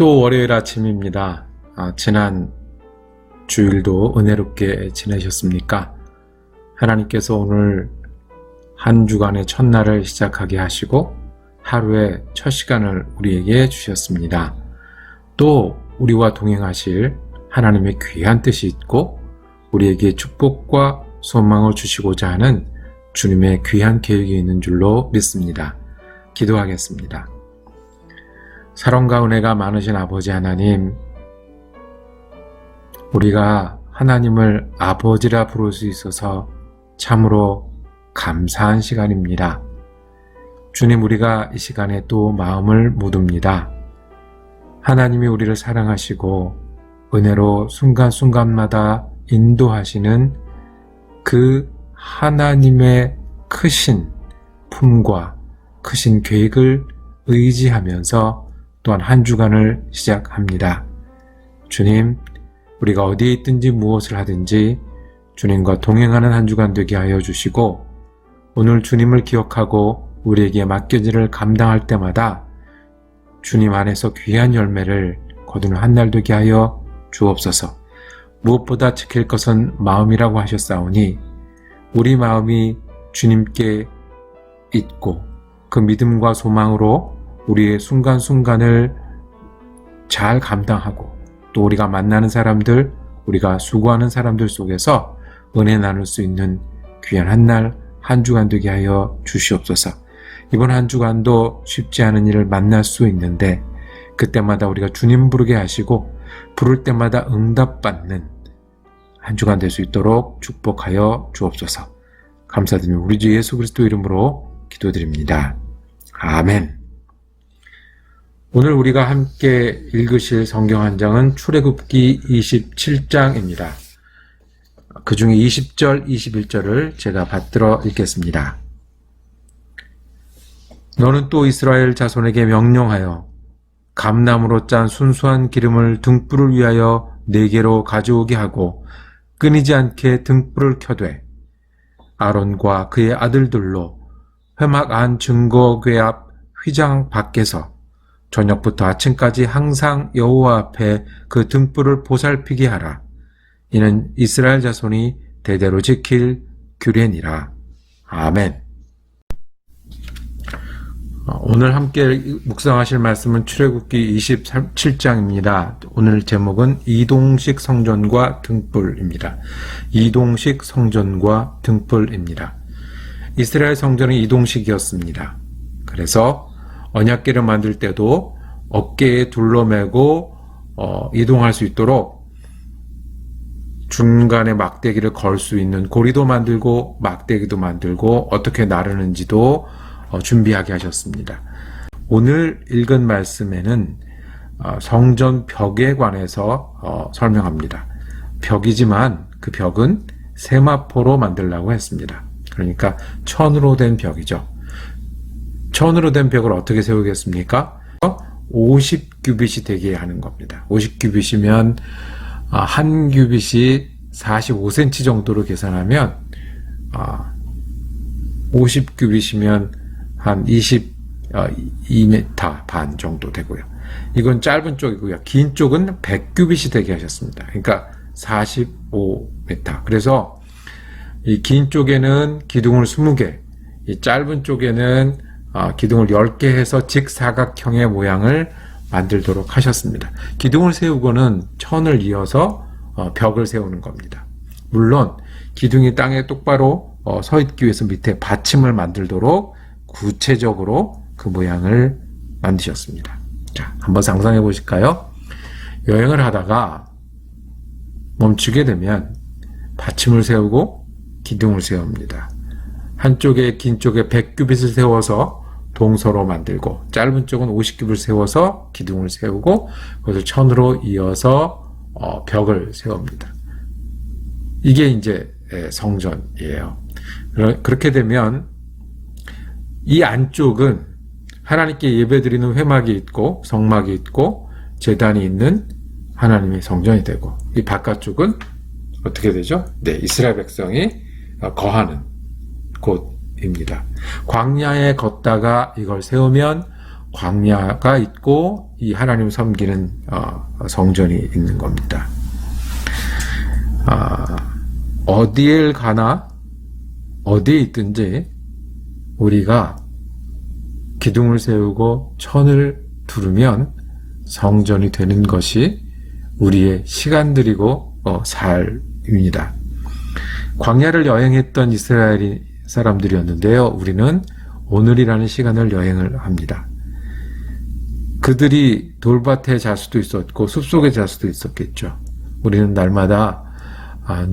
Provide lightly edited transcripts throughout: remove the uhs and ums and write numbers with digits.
또 월요일 아침입니다. 지난 주일도 은혜롭게 지내셨습니까? 하나님께서 오늘 한 주간의 첫날을 시작하게 하시고 하루의 첫 시간을 우리에게 주셨습니다. 또 우리와 동행하실 하나님의 귀한 뜻이 있고 우리에게 축복과 소망을 주시고자 하는 주님의 귀한 계획이 있는 줄로 믿습니다. 기도하겠습니다. 사랑과 은혜가 많으신 아버지 하나님, 우리가 하나님을 아버지라 부를 수 있어서 참으로 감사한 시간입니다. 주님, 우리가 이 시간에 또 마음을 묻습니다. 하나님이 우리를 사랑하시고 은혜로 순간순간마다 인도하시는 그 하나님의 크신 품과 크신 계획을 의지하면서 또한 한 주간을 시작합니다. 주님, 우리가 어디에 있든지 무엇을 하든지 주님과 동행하는 한 주간 되게 하여 주시고 오늘 주님을 기억하고 우리에게 맡겨진 일을 감당할 때마다 주님 안에서 귀한 열매를 거두는 한 날 되게 하여 주옵소서. 무엇보다 지킬 것은 마음이라고 하셨사오니 우리 마음이 주님께 있고 그 믿음과 소망으로 우리의 순간순간을 잘 감당하고 또 우리가 만나는 사람들, 우리가 수고하는 사람들 속에서 은혜 나눌 수 있는 귀한 한 날, 한 주간 되게 하여 주시옵소서. 이번 한 주간도 쉽지 않은 일을 만날 수 있는데 그때마다 우리가 주님 부르게 하시고 부를 때마다 응답받는 한 주간 될 수 있도록 축복하여 주옵소서. 감사드리며 우리 주 예수 그리스도 이름으로 기도드립니다. 아멘. 오늘 우리가 함께 읽으실 성경 한 장은 출애굽기 27장입니다. 그 중에 20절, 21절을 제가 받들어 읽겠습니다. 너는 또 이스라엘 자손에게 명령하여 감나무로 짠 순수한 기름을 등불을 위하여 네개로 가져오게 하고 끊이지 않게 등불을 켜되 아론과 그의 아들들로 회막 안 증거궤 앞 휘장 밖에서 저녁부터 아침까지 항상 여호와 앞에 그 등불을 보살피게 하라. 이는 이스라엘 자손이 대대로 지킬 규례니라. 아멘. 오늘 함께 묵상하실 말씀은 출애굽기 27장입니다. 오늘 제목은 이동식 성전과 등불입니다. 이동식 성전과 등불입니다. 이스라엘 성전은 이동식이었습니다. 그래서 언약궤를 만들 때도 어깨에 둘러매고 이동할 수 있도록 중간에 막대기를 걸 수 있는 고리도 만들고 막대기도 만들고 어떻게 나르는지도 준비하게 하셨습니다. 오늘 읽은 말씀에는 성전 벽에 관해서 설명합니다. 벽이지만 그 벽은 세마포로 만들려고 했습니다. 그러니까 천으로 된 벽이죠. 천으로 된 벽을 어떻게 세우겠습니까? 50규빗이 되게 하는 겁니다. 50규빗이면 한 규빗이 45cm 정도로 계산하면 50규빗이면 한 22m 반 정도 되고요. 이건 짧은 쪽이고요. 긴 쪽은 100규빗이 되게 하셨습니다. 그러니까 45m. 그래서 이 긴 쪽에는 기둥을 20개, 이 짧은 쪽에는 기둥을 10개 해서 직사각형의 모양을 만들도록 하셨습니다. 기둥을 세우고는 천을 이어서 벽을 세우는 겁니다. 물론 기둥이 땅에 똑바로 서 있기 위해서 밑에 받침을 만들도록 구체적으로 그 모양을 만드셨습니다. 자, 한번 상상해 보실까요? 여행을 하다가 멈추게 되면 받침을 세우고 기둥을 세웁니다. 한쪽에 긴 쪽에 100규빗을 세워서 동서로 만들고 짧은 쪽은 50규빗을 세워서 기둥을 세우고 그것을 천으로 이어서 벽을 세웁니다. 이게 이제 성전이에요. 그렇게 되면 이 안쪽은 하나님께 예배드리는 회막이 있고 성막이 있고 제단이 있는 하나님의 성전이 되고 이 바깥쪽은 어떻게 되죠? 네, 이스라엘 백성이 거하는 곳입니다. 광야에 걷다가 이걸 세우면 광야가 있고 이 하나님 섬기는 성전이 있는 겁니다. 어디에 가나 어디에 있든지 우리가 기둥을 세우고 천을 두르면 성전이 되는 것이 우리의 시간들이고 삶입니다. 광야를 여행했던 이스라엘 사람들이었는데요. 우리는 오늘이라는 시간을 여행을 합니다. 그들이 돌밭에 잘 수도 있었고 숲속에 잘 수도 있었겠죠. 우리는 날마다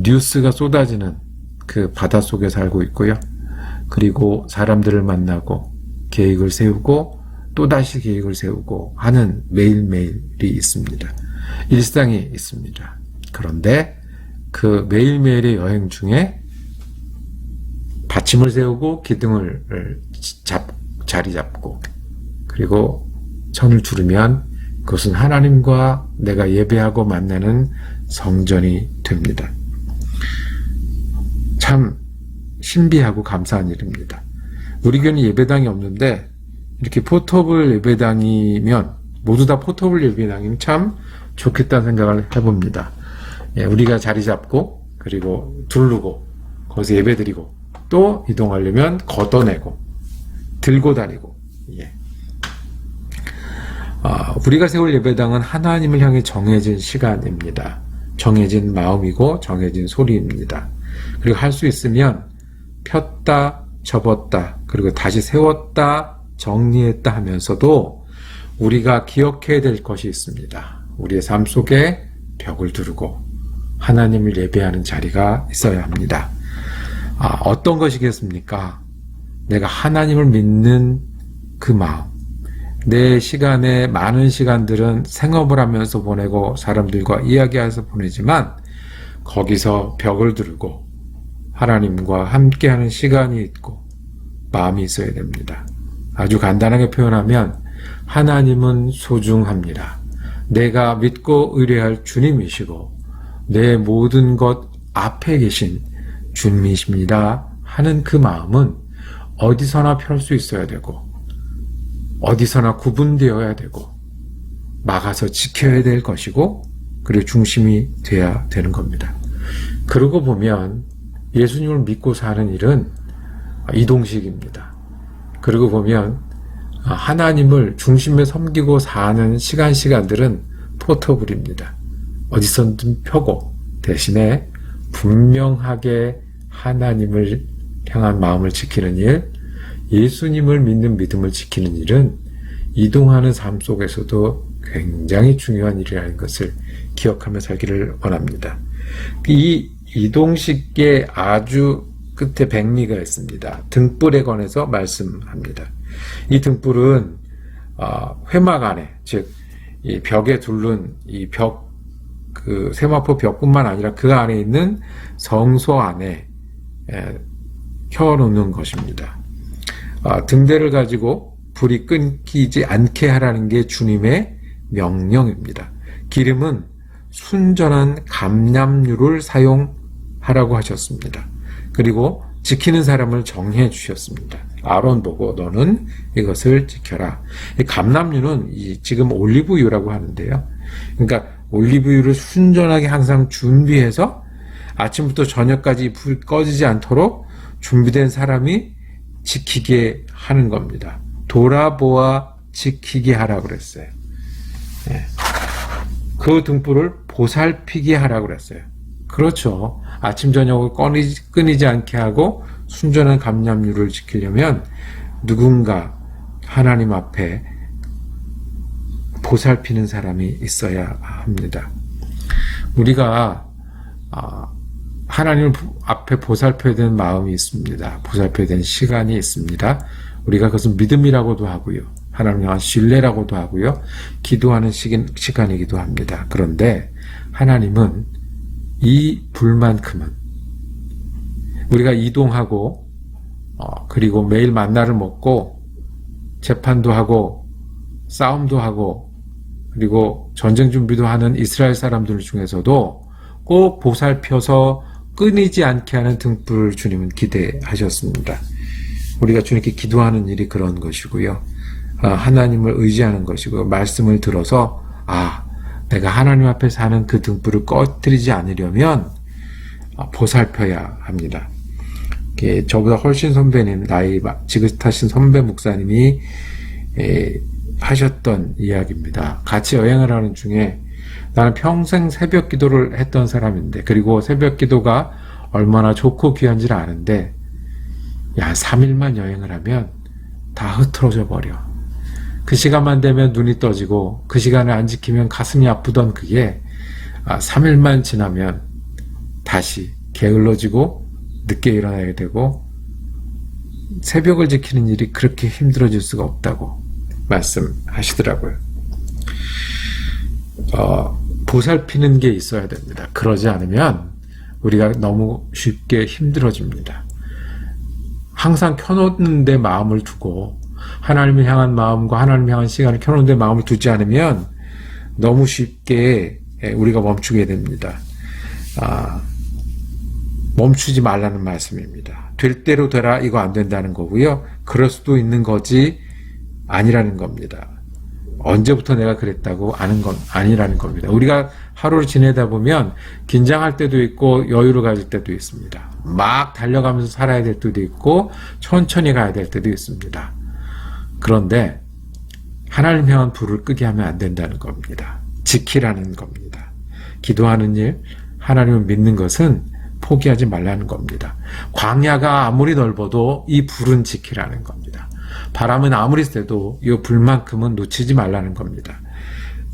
뉴스가 쏟아지는 그 바다 속에 살고 있고요. 그리고 사람들을 만나고 계획을 세우고 또다시 계획을 세우고 하는 매일매일이 있습니다. 일상이 있습니다. 그런데 그 매일매일의 여행 중에 받침을 세우고 기둥을 자리 잡고 그리고 천을 두르면 그것은 하나님과 내가 예배하고 만나는 성전이 됩니다. 참 신비하고 감사한 일입니다. 우리 교회는 예배당이 없는데 이렇게 포터블 예배당이면 모두 다 포터블 예배당이면 참 좋겠다는 생각을 해봅니다. 우리가 자리 잡고 그리고 두르고 거기서 예배 드리고 또 이동하려면 걷어내고 들고 다니고 우리가 세울 예배당은 하나님을 향해 정해진 시간입니다. 정해진 마음이고 정해진 소리입니다. 그리고 할 수 있으면 폈다 접었다 그리고 다시 세웠다 정리했다 하면서도 우리가 기억해야 될 것이 있습니다. 우리의 삶 속에 벽을 두르고 하나님을 예배하는 자리가 있어야 합니다. 어떤 것이겠습니까? 내가 하나님을 믿는 그 마음. 내 시간에 많은 시간들은 생업을 하면서 보내고 사람들과 이야기해서 보내지만 거기서 벽을 두르고 하나님과 함께하는 시간이 있고 마음이 있어야 됩니다. 아주 간단하게 표현하면 하나님은 소중합니다. 내가 믿고 의뢰할 주님이시고 내 모든 것 앞에 계신 주님이십니다 하는 그 마음은 어디서나 펼 수 있어야 되고 어디서나 구분되어야 되고 막아서 지켜야 될 것이고 그리고 중심이 돼야 되는 겁니다. 그러고 보면 예수님을 믿고 사는 일은 이동식입니다. 그러고 보면 하나님을 중심에 섬기고 사는 시간들은 포터블입니다. 어디서든 펴고 대신에 분명하게 하나님을 향한 마음을 지키는 일, 예수님을 믿는 믿음을 지키는 일은 이동하는 삶 속에서도 굉장히 중요한 일이라는 것을 기억하며 살기를 원합니다. 이 이동식의 아주 끝에 백미가 있습니다. 등불에 관해서 말씀합니다. 이 등불은 회막 안에, 즉 이 벽에 둘른 이 벽, 그 세마포 벽뿐만 아니라 그 안에 있는 성소 안에 켜놓는 것입니다. 등대를 가지고 불이 끊기지 않게 하라는 게 주님의 명령입니다. 기름은 순전한 감람유를 사용하라고 하셨습니다. 그리고 지키는 사람을 정해 주셨습니다. 아론 보고 너는 이것을 지켜라. 이 감람유는 지금 올리브유라고 하는데요. 그러니까 올리브유를 순전하게 항상 준비해서 아침부터 저녁까지 불 꺼지지 않도록 준비된 사람이 지키게 하는 겁니다. 돌아보아 지키게 하라고 그랬어요. 그 등불을 보살피게 하라고 그랬어요. 그렇죠. 아침 저녁을 끊이지 않게 하고 순전한 감람유를 지키려면 누군가 하나님 앞에 보살피는 사람이 있어야 합니다. 우리가 하나님 앞에 보살펴야 되는 마음이 있습니다. 보살펴야 되는 시간이 있습니다. 우리가 그것은 믿음이라고도 하고요. 하나님 향한 신뢰라고도 하고요. 기도하는 시간이기도 합니다. 그런데 하나님은 이 불만큼은 우리가 이동하고 그리고 매일 만나를 먹고 재판도 하고 싸움도 하고 그리고 전쟁 준비도 하는 이스라엘 사람들 중에서도 꼭 보살펴서 끊이지 않게 하는 등불을 주님은 기대하셨습니다. 우리가 주님께 기도하는 일이 그런 것이고요. 하나님을 의지하는 것이고 말씀을 들어서 내가 하나님 앞에 사는 그 등불을 꺼뜨리지 않으려면 보살펴야 합니다. 저보다 훨씬 선배님, 나이 지긋하신 선배 목사님이 하셨던 이야기입니다. 같이 여행을 하는 중에 나는 평생 새벽 기도를 했던 사람인데, 그리고 새벽 기도가 얼마나 좋고 귀한지를 아는데 3일만 여행을 하면 다 흐트러져 버려. 그 시간만 되면 눈이 떠지고 그 시간을 안 지키면 가슴이 아프던 그게 3일만 지나면 다시 게을러지고 늦게 일어나게 되고 새벽을 지키는 일이 그렇게 힘들어질 수가 없다고 말씀하시더라고요. 보살피는 게 있어야 됩니다. 그러지 않으면 우리가 너무 쉽게 힘들어집니다. 항상 켜놓는 데 마음을 두고 하나님을 향한 마음과 하나님을 향한 시간을 켜놓는 데 마음을 두지 않으면 너무 쉽게 우리가 멈추게 됩니다. 멈추지 말라는 말씀입니다. 될 대로 되라, 이거 안 된다는 거고요. 그럴 수도 있는 거지 아니라는 겁니다. 언제부터 내가 그랬다고 아는 건 아니라는 겁니다. 우리가 하루를 지내다 보면 긴장할 때도 있고 여유를 가질 때도 있습니다. 막 달려가면서 살아야 될 때도 있고 천천히 가야 될 때도 있습니다. 그런데 하나님 향한 불을 끄게 하면 안 된다는 겁니다. 지키라는 겁니다. 기도하는 일, 하나님을 믿는 것은 포기하지 말라는 겁니다. 광야가 아무리 넓어도 이 불은 지키라는 겁니다. 바람은 아무리 세도 이 불만큼은 놓치지 말라는 겁니다.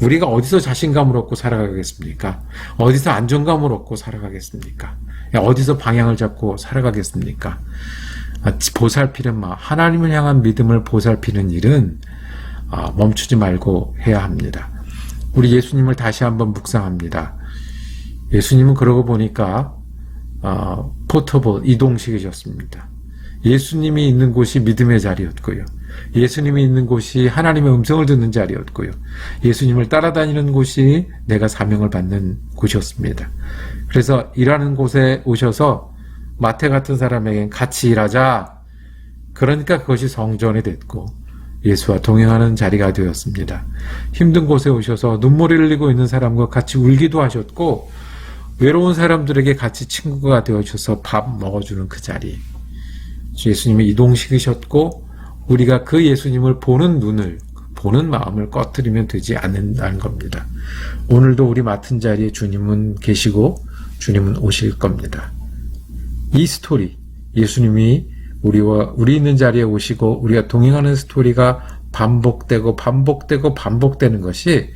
우리가 어디서 자신감을 얻고 살아가겠습니까? 어디서 안정감을 얻고 살아가겠습니까? 어디서 방향을 잡고 살아가겠습니까? 보살피는 마음, 하나님을 향한 믿음을 보살피는 일은 멈추지 말고 해야 합니다. 우리 예수님을 다시 한번 묵상합니다. 예수님은 그러고 보니까 포터블, 이동식이셨습니다. 예수님이 있는 곳이 믿음의 자리였고요. 예수님이 있는 곳이 하나님의 음성을 듣는 자리였고요. 예수님을 따라다니는 곳이 내가 사명을 받는 곳이었습니다. 그래서 일하는 곳에 오셔서 마태 같은 사람에겐 같이 일하자. 그러니까 그것이 성전이 됐고 예수와 동행하는 자리가 되었습니다. 힘든 곳에 오셔서 눈물을 흘리고 있는 사람과 같이 울기도 하셨고 외로운 사람들에게 같이 친구가 되어주셔서 밥 먹어주는 그 자리. 예수님이 이동시키셨고 우리가 그 예수님을 보는 눈을, 보는 마음을 꺼뜨리면 되지 않는다는 겁니다. 오늘도 우리 맡은 자리에 주님은 계시고 주님은 오실 겁니다. 이 스토리, 예수님이 우리 있는 자리에 오시고 우리가 동행하는 스토리가 반복되고 반복되는 것이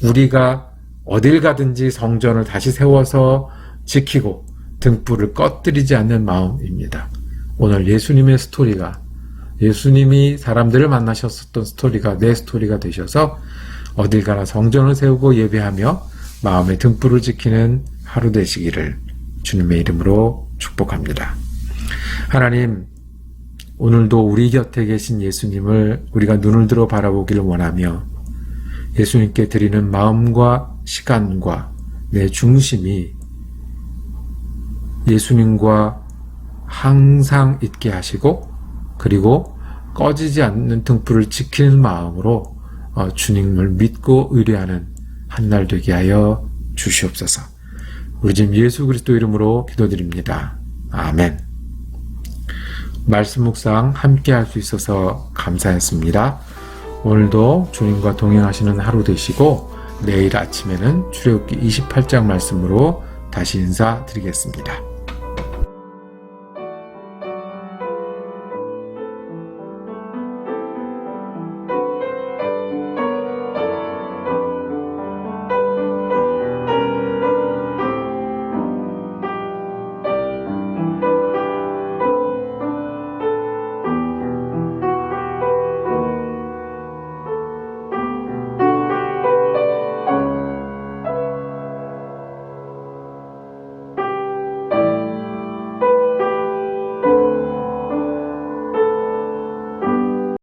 우리가 어딜 가든지 성전을 다시 세워서 지키고 등불을 꺼뜨리지 않는 마음입니다. 오늘 예수님의 스토리가, 예수님이 사람들을 만나셨었던 스토리가 내 스토리가 되셔서 어딜 가나 성전을 세우고 예배하며 마음의 등불을 지키는 하루 되시기를 주님의 이름으로 축복합니다. 하나님, 오늘도 우리 곁에 계신 예수님을 우리가 눈을 들어 바라보기를 원하며 예수님께 드리는 마음과 시간과 내 중심이 예수님과 항상 있게 하시고 그리고 꺼지지 않는 등불을 지키는 마음으로 주님을 믿고 의뢰하는 한날 되게 하여 주시옵소서. 우리 주님 예수 그리스도 이름으로 기도드립니다. 아멘. 말씀 묵상 함께 할 수 있어서 감사했습니다. 오늘도 주님과 동행하시는 하루 되시고 내일 아침에는 출애굽기 28장 말씀으로 다시 인사드리겠습니다.